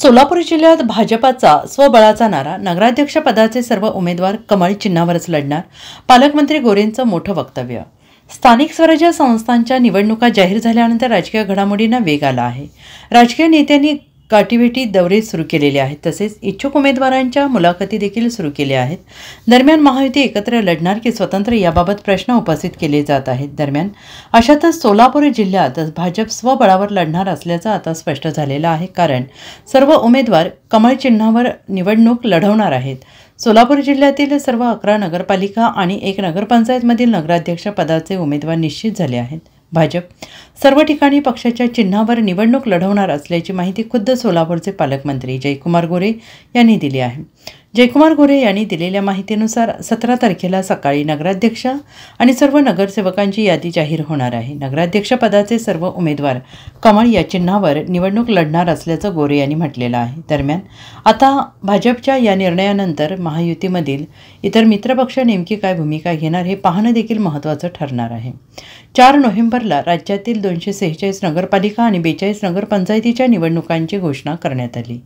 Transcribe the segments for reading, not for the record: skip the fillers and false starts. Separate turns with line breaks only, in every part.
सोलापूर जिल्ह्यात भाजपाचा स्वबळाचा नारा, नगराध्यक्षपदाचे सर्व उमेदवार कमळ चिन्हावरच लढणार, पालकमंत्री गोरेंचं मोठं वक्तव्य. स्थानिक स्वराज्य संस्थांच्या निवडणुका जाहीर झाल्यानंतर राजकीय घडामोडींना वेग आला आहे. राजकीय नेत्यांनी गाठीभेटी दौरे सुरू केलेले आहेत, तसेच इच्छुक उमेदवारांच्या मुलाखती देखील सुरू केल्या आहेत. दरम्यान महायुती एकत्र लढणार की स्वतंत्र याबाबत प्रश्न उपस्थित केले जात आहेत. दरम्यान अशातच सोलापूर जिल्ह्यात भाजप स्वबळावर लढणार असल्याचं आता स्पष्ट झालेलं आहे, कारण सर्व उमेदवार कमळ चिन्हावर निवडणूक लढवणार आहेत. सोलापूर जिल्ह्यातील सर्व 11 नगरपालिका आणि 1 नगरपंचायतमधील नगराध्यक्ष पदाचे उमेदवार निश्चित झाले आहेत. भाजप सर्व ठिकाणी पक्षाच्या चिन्हावर निवडणूक लढवणार असल्याची माहिती खुद्द सोलापूरचे पालकमंत्री जयकुमार गोरे यांनी दिली आहे. जयकुमार गोरे यांनी दिलेल्या माहितीनुसार 17 तारखेला सकाळी नगराध्यक्ष आणि सर्व नगरसेवकांची यादी जाहीर होणार आहे. नगराध्यक्षपदाचे सर्व उमेदवार कमळ या चिन्हावर निवडणूक लढणार असल्याचं गोरे यांनी म्हटलेलं आहे. दरम्यान आता भाजपच्या या निर्णयानंतर महायुतीमधील इतर मित्रपक्ष नेमकी काय भूमिका घेणार हे पाहणं देखील महत्त्वाचं ठरणार आहे. 4 नोव्हेंबरला राज्यातील 246 नगरपालिका आणि 42 नगरपंचायतीच्या निवडणुकांची घोषणा करण्यात आली.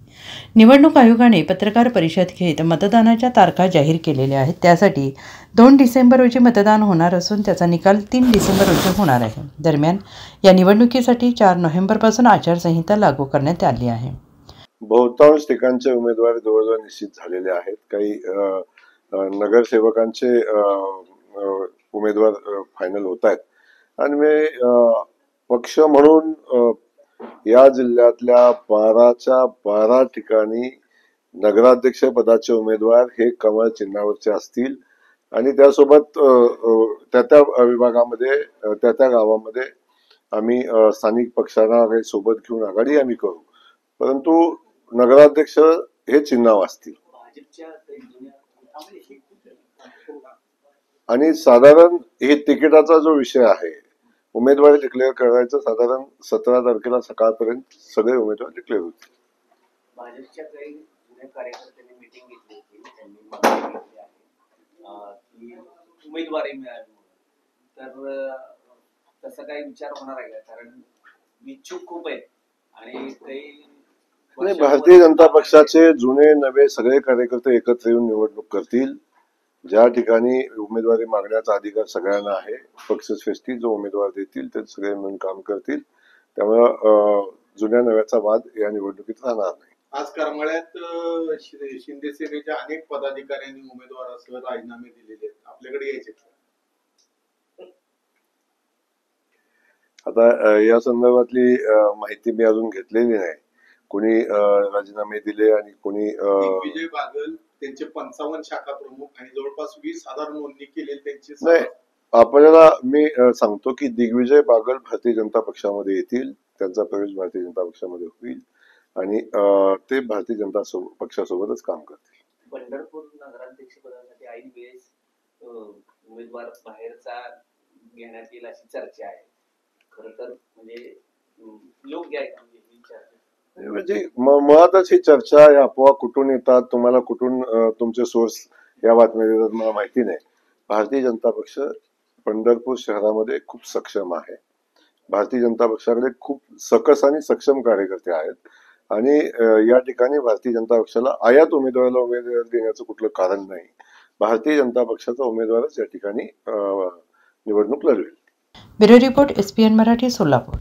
निवडणूक आयोगाने पत्रकार परिषद घेत मतदानाच्या तारखा जाहीर केलेल्या आहेत. त्यासाठी 2 डिसेंबर रोजी मतदान होणार असून त्याचा निकाल 3 डिसेंबर रोजी होणार आहे. दरम्यान या निवडणुकीसाठी 4 नोव्हेंबरपासून आचारसंहिता लागू करण्यात आली आहे.
बहुतांश ठिकाणचे उमेदवार जवळजवळ निश्चित झालेले आहेत. काही नगरसेवकांचे उमेदवार फायनल होत आहेत आणि मी पक्ष म्हणून या जिल्ह्यातल्या 12च्या 12 ठिकाणी नगराध्यक्ष पदाचे उमेदवार हे कमळ चिन्हावरचे असतील आणि त्यासोबत त्या विभागामध्ये त्या गावामध्ये आम्ही स्थानिक पक्षांना सोबत घेऊन आघाडी आम्ही करू, परंतु नगराध्यक्ष हे चिन्हावर असतील. आणि साधारण हे तिकिटाचा जो विषय आहे, उमेदवारी डिक्लेअर करायचं साधारण 17 तारखेला सकाळपर्यंत सगळे उमेदवार डिक्लेअर होतील.
भाजपच्या काही जुन्या कार्यकर्त्यांनी मीटिंग घेतली होती, त्यांनी मागणी केली आहे की उमेदवारी मिळावी, तर तसा काही विचार होणार आहे का? कारण इच्छुक खूप आहेत आणि काही
भारतीय जनता पक्षाचे जुने नवे सगळे कार्यकर्ते एकत्र येऊन निवडणूक करतील. ज्या ठिकाणी उमेदवारी मागण्याचा अधिकार सगळ्यांना आहे, पक्षश्रेष्ठी जो उमेदवार देतील ते सगळे मिळून काम करतील. त्यामुळे जुन्या नव्याचा वाद या निवडणुकीत राहणार नाही.
आज करमाळ्यात शिंदे सेनेच्या अनेक पदाधिकाऱ्यांनी उमेदवारासह राजीनामे दिलेले आहेत, आपल्याकडे यायचे.
आता या संदर्भातली माहिती मी अजून घेतलेली नाही. कोणी राजीनामे दिले आणि कोणी
विजय बागल त्यांचे 55 शाखा प्रमुख आणि जवळपास 20,000 नोंदणी केलेली त्यांची.
नाही, आपल्याला मी सांगतो की दिग्विजय बागल भारतीय जनता पक्षामध्ये येतील, त्यांचा प्रवेश भारतीय जनता पक्षामध्ये होईल आणि ते भारतीय जनता पक्षासोबतच काम करतील.
पंढरपूर नगराध्यक्ष पदासाठी ऐन वेळेस उमेदवार बाहेरचा घेण्यात येईल अशी चर्चा आहे. खरं तर म्हणजे योग्य आहे का ही चर्चा?
म्हणजे मुळातच ही चर्चा, या अफवा कुठून येतात, तुम्हाला कुठून तुमचे सोर्स या बातम्या देतात मला माहिती नाही. भारतीय जनता पक्ष पंढरपूर शहरामध्ये खूप सक्षम आहे. भारतीय जनता पक्षाकडे खूप सकस आणि सक्षम कार्यकर्ते आहेत आणि या ठिकाणी भारतीय जनता पक्षाला आयात उमेदवाराला उमेदवार देण्याचं कुठलं कारण नाही. भारतीय जनता पक्षाचा उमेदवारच या ठिकाणी निवडणूक लढवेल.
Bureau report, SPN Marathi, Solapur.